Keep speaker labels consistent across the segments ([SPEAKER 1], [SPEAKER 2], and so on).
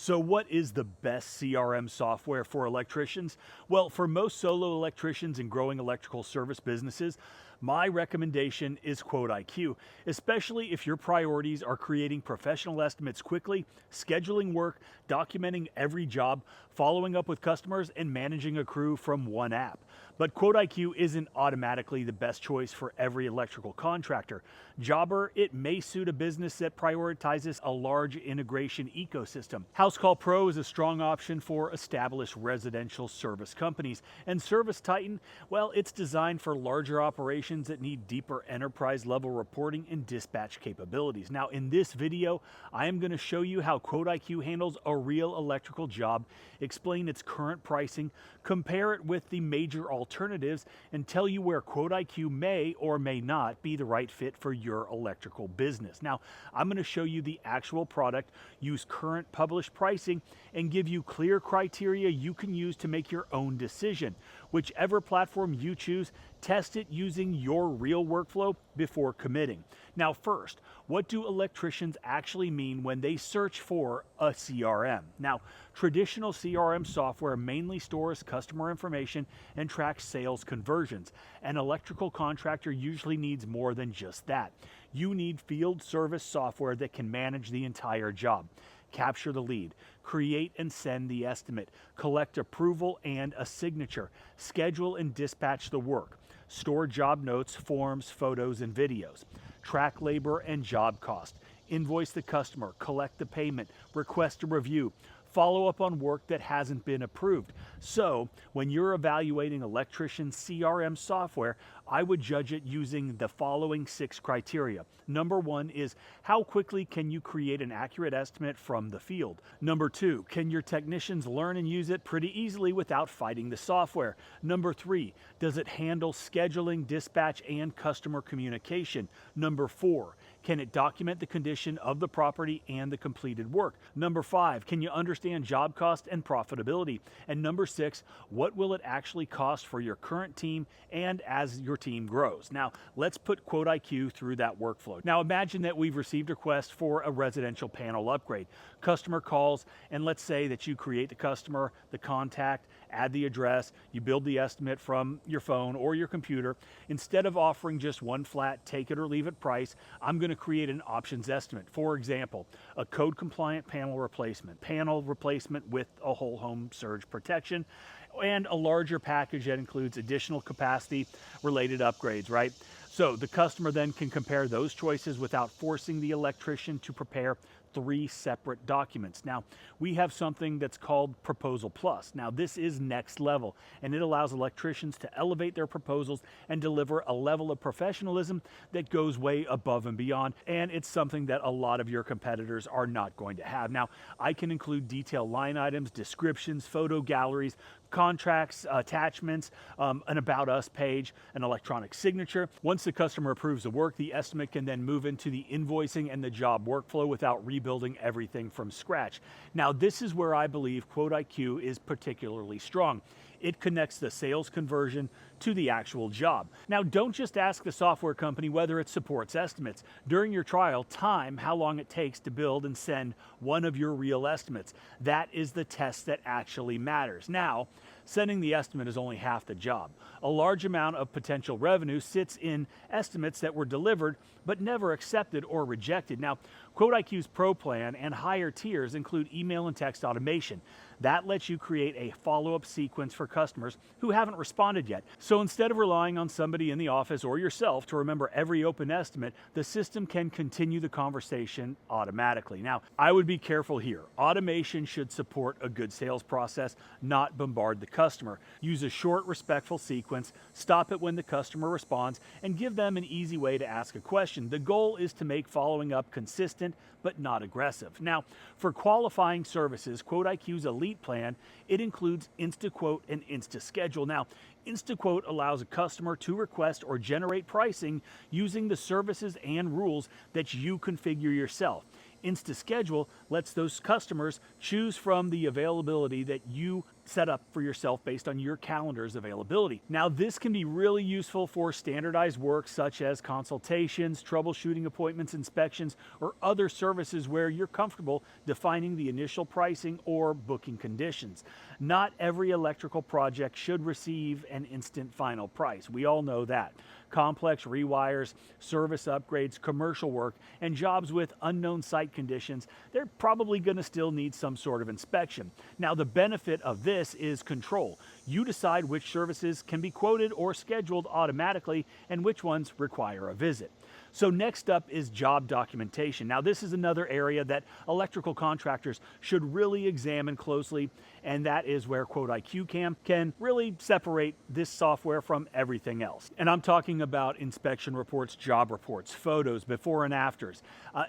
[SPEAKER 1] So what is the best CRM software for electricians? Well, for most solo electricians and growing electrical service businesses, my recommendation is QuoteIQ, especially if your priorities are creating professional estimates quickly, scheduling work, documenting every job, following up with customers, and managing a crew from one app. But QuoteIQ isn't automatically the best choice for every electrical contractor. Jobber, it may suit a business that prioritizes a large integration ecosystem. Housecall Pro is a strong option for established residential service companies. And Service Titan, well, it's designed for larger operations that need deeper enterprise level reporting and dispatch capabilities. Now, in this video, I am going to show you how QuoteIQ handles a real electrical job, explain its current pricing, compare it with the major alternatives, and tell you where QuoteIQ may or may not be the right fit for your electrical business. Now, I'm going to show you the actual product, use current published pricing, and give you clear criteria you can use to make your own decision. Whichever platform you choose, test it using your real workflow before committing. Now first, what do electricians actually mean when they search for a CRM? Now, traditional CRM software mainly stores customer information and tracks sales conversions. An electrical contractor usually needs more than just that. You need field service software that can manage the entire job. Capture the lead, create and send the estimate, collect approval and a signature, schedule and dispatch the work, store job notes, forms, photos, and videos, track labor and job cost, invoice the customer, collect the payment, request a review, follow up on work that hasn't been approved. So, when you're evaluating Electrician CRM software, I would judge it using the following 6 criteria. Number 1 is how quickly can you create an accurate estimate from the field? Number 2, can your technicians learn and use it pretty easily without fighting the software? Number 3, does it handle scheduling, dispatch, and customer communication? Number 4, can it document the condition of the property and the completed work? Number 5, can you understand job cost and profitability? And number 6, what will it actually cost for your current team and as your team grows? Now, let's put QuoteIQ through that workflow. Now, imagine that we've received a request for a residential panel upgrade. Customer calls, and let's say that you create the customer, the contact, add the address, you build the estimate from your phone or your computer. Instead of offering just one flat take it or leave it price, I'm going to create an options estimate. For example, a code compliant panel replacement with a whole home surge protection, and a larger package that includes additional capacity related upgrades, right? So the customer then can compare those choices without forcing the electrician to prepare 3 separate documents. Now, we have something that's called Proposal Plus. Now, this is next level, and it allows electricians to elevate their proposals and deliver a level of professionalism that goes way above and beyond, and it's something that a lot of your competitors are not going to have. Now, I can include detailed line items, descriptions, photo galleries, contracts, attachments, an About Us page, an electronic signature. Once the customer approves the work, the estimate can then move into the invoicing and the job workflow without rebuilding everything from scratch. Now, this is where I believe QuoteIQ is particularly strong. It connects the sales conversion to the actual job. Now, don't just ask the software company whether it supports estimates. During your trial, time how long it takes to build and send one of your real estimates. That is the test that actually matters. Now, sending the estimate is only half the job. A large amount of potential revenue sits in estimates that were delivered but never accepted or rejected. Now, QuoteIQ's Pro plan and higher tiers include email and text automation. That lets you create a follow-up sequence for customers who haven't responded yet. So instead of relying on somebody in the office or yourself to remember every open estimate, the system can continue the conversation automatically. Now, I would be careful here. Automation should support a good sales process, not bombard the customer. Use a short, respectful sequence, stop it when the customer responds, and give them an easy way to ask a question. The goal is to make following up consistent, but not aggressive. Now, for qualifying services, QuoteIQ's Elite plan, it includes InstaQuote and InstaSchedule. Now, InstaQuote allows a customer to request or generate pricing using the services and rules that you configure yourself. InstaSchedule lets those customers choose from the availability that you set up for yourself based on your calendar's availability. Now, this can be really useful for standardized work such as consultations, troubleshooting appointments, inspections, or other services where you're comfortable defining the initial pricing or booking conditions. Not every electrical project should receive an instant final price. We all know that. Complex rewires, service upgrades, commercial work, and jobs with unknown site conditions, they're probably going to still need some sort of inspection. Now, the benefit of this is control. You decide which services can be quoted or scheduled automatically and which ones require a visit. So next up is job documentation. Now, this is another area that electrical contractors should really examine closely, and that is where QuoteIQ can really separate this software from everything else. And I'm talking about inspection reports, job reports, photos, before and afters.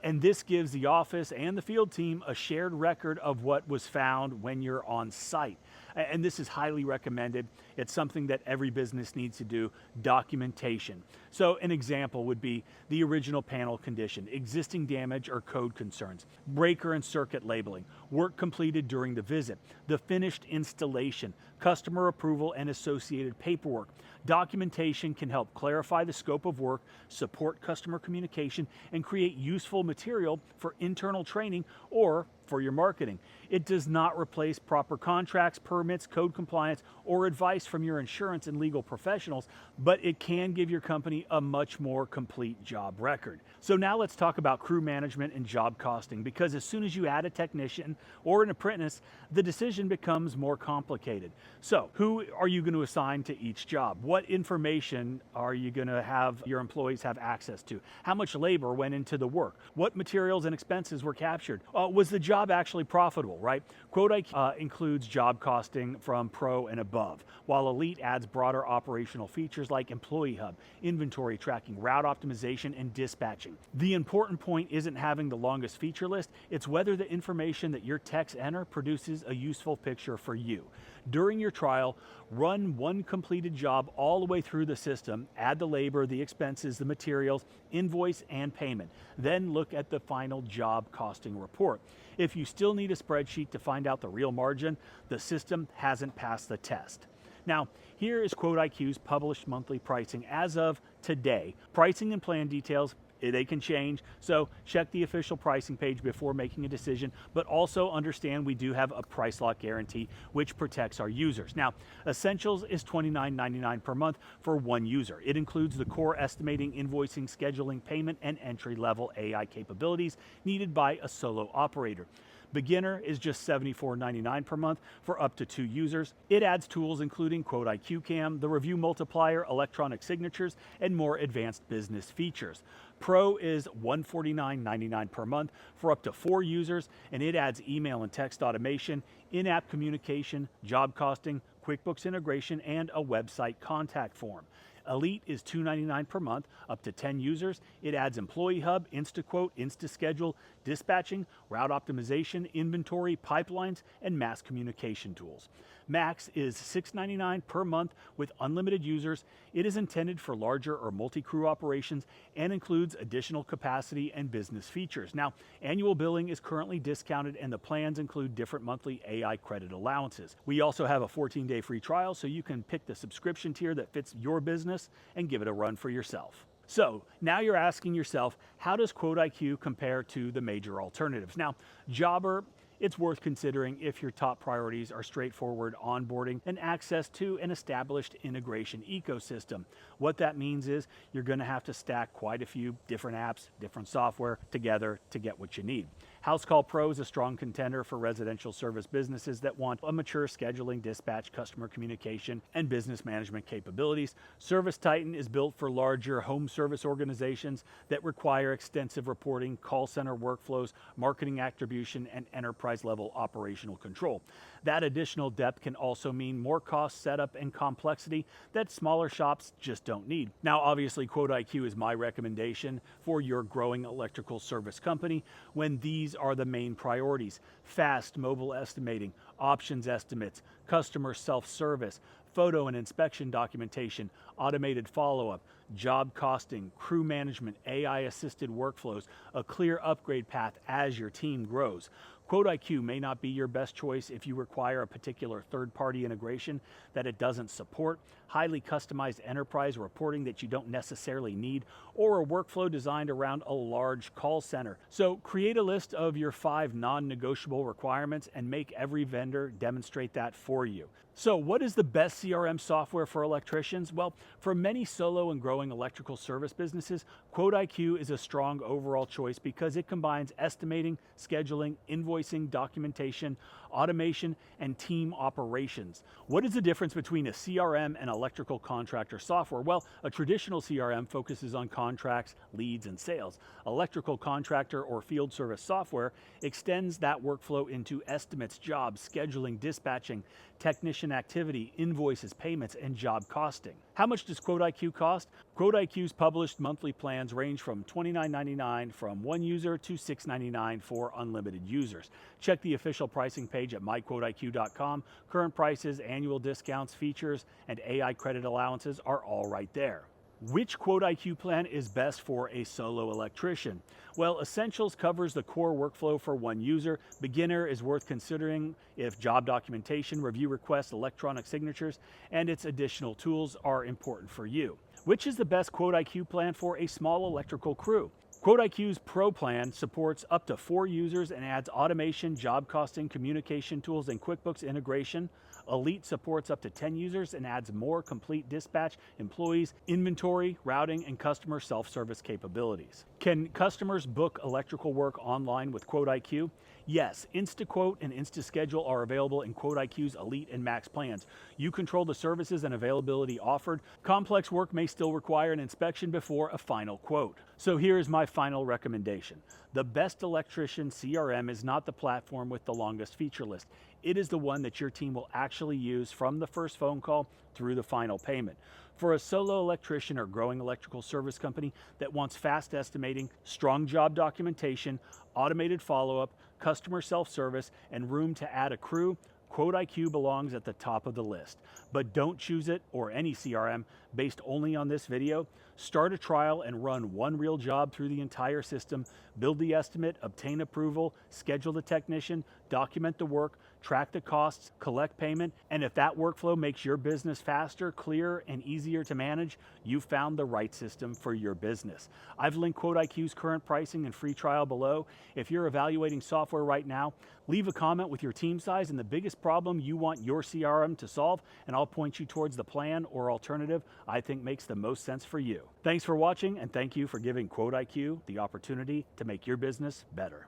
[SPEAKER 1] And this gives the office and the field team a shared record of what was found when you're on site. And this is highly recommended. It's something that every business needs to do, documentation. So an example would be the original panel condition, existing damage or code concerns, breaker and circuit labeling, work completed during the visit, the finished installation, customer approval and associated paperwork. Documentation can help clarify the scope of work, support customer communication, and create useful material for internal training or for your marketing. It does not replace proper contracts, permits, code compliance, or advice from your insurance and legal professionals, but it can give your company a much more complete job record. So now let's talk about crew management and job costing, because as soon as you add a technician or an apprentice, the decision becomes more complicated. So who are you going to assign to each job? What information are you going to have your employees have access to? How much labor went into the work? What materials and expenses were captured? Was the job actually profitable, right? QuoteIQ includes job costing from Pro and above, while Elite adds broader operational features like Employee Hub, inventory tracking, route optimization, and dispatching. The important point isn't having the longest feature list, it's whether the information that your techs enter produces a useful picture for you. During your trial, run one completed job all the way through the system, add the labor, the expenses, the materials, invoice, and payment. Then look at the final job costing report. If you still need a spreadsheet to find out the real margin, the system hasn't passed the test. Now, here is QuoteIQ's published monthly pricing as of today. Pricing and plan details, they can change, so check the official pricing page before making a decision, but also understand we do have a price lock guarantee which protects our users. Now, Essentials is $29.99 per month for one user. It includes the core estimating, invoicing, scheduling, payment, and entry-level AI capabilities needed by a solo operator. Beginner is just $74.99 per month for up to 2 users. It adds tools including QuoteIQ, the review multiplier, electronic signatures, and more advanced business features. Pro is $149.99 per month for up to 4 users, and it adds email and text automation, in-app communication, job costing, QuickBooks integration, and a website contact form. Elite is $2.99 per month, up to 10 users. It adds Employee Hub, InstaQuote, InstaSchedule, dispatching, route optimization, inventory, pipelines, and mass communication tools. Max is $6.99 per month with unlimited users. It is intended for larger or multi-crew operations and includes additional capacity and business features. Now, annual billing is currently discounted and the plans include different monthly AI credit allowances. We also have a 14-day free trial, so you can pick the subscription tier that fits your business and give it a run for yourself. So now you're asking yourself, how does QuoteIQ compare to the major alternatives? Now, Jobber, it's worth considering if your top priorities are straightforward onboarding and access to an established integration ecosystem. What that means is you're going to have to stack quite a few different apps, different software together to get what you need. Housecall Pro is a strong contender for residential service businesses that want a mature scheduling, dispatch, customer communication, and business management capabilities. Service Titan is built for larger home service organizations that require extensive reporting, call center workflows, marketing attribution, and enterprise-level operational control. That additional depth can also mean more cost, setup, and complexity that smaller shops just don't need. Now, obviously, QuoteIQ is my recommendation for your growing electrical service company when these are the main priorities: fast mobile estimating, options estimates, customer self-service, photo and inspection documentation, automated follow-up, job costing, crew management, AI-assisted workflows, a clear upgrade path as your team grows. QuoteIQ may not be your best choice if you require a particular third-party integration that it doesn't support, highly customized enterprise reporting that you don't necessarily need, or a workflow designed around a large call center. So create a list of your 5 non-negotiable requirements and make every vendor demonstrate that for you. So what is the best CRM software for electricians? Well, for many solo and growing electrical service businesses, QuoteIQ is a strong overall choice because it combines estimating, scheduling, invoicing, documentation, automation, and team operations. What is the difference between a CRM and electrical contractor software? Well, a traditional CRM focuses on contracts, leads, and sales. Electrical contractor or field service software extends that workflow into estimates, jobs, scheduling, dispatching, technician activity, invoices, payments, and job costing. How much does QuoteIQ cost? QuoteIQ's published monthly plans range from $29.99 from one user to $6.99 for unlimited users. Check the official pricing page at myquoteiq.com. Current prices, annual discounts, features, and AI credit allowances are all right there. Which QuoteIQ plan is best for a solo electrician? Well, Essentials covers the core workflow for one user. Beginner is worth considering if job documentation, review requests, electronic signatures, and its additional tools are important for you. Which is the best QuoteIQ plan for a small electrical crew? QuoteIQ's Pro plan supports up to 4 users and adds automation, job costing, communication tools, and QuickBooks integration. Elite supports up to 10 users and adds more complete dispatch, employees, inventory, routing, and customer self-service capabilities. Can customers book electrical work online with QuoteIQ? Yes, InstaQuote and InstaSchedule are available in QuoteIQ's Elite and Max plans. You control the services and availability offered. Complex work may still require an inspection before a final quote. So here is my final recommendation. The best electrician CRM is not the platform with the longest feature list. It is the one that your team will actually use from the first phone call through the final payment. For a solo electrician or growing electrical service company that wants fast estimating, strong job documentation, automated follow-up, customer self-service, and room to add a crew, QuoteIQ belongs at the top of the list. But don't choose it or any CRM based only on this video. Start a trial and run one real job through the entire system, build the estimate, obtain approval, schedule the technician, document the work, track the costs, collect payment, and if that workflow makes your business faster, clearer, and easier to manage, you found the right system for your business. I've linked QuoteIQ's current pricing and free trial below. If you're evaluating software right now, leave a comment with your team size and the biggest problem you want your CRM to solve, and I'll point you towards the plan or alternative I think makes the most sense for you. Thanks for watching, and thank you for giving QuoteIQ the opportunity to make your business better.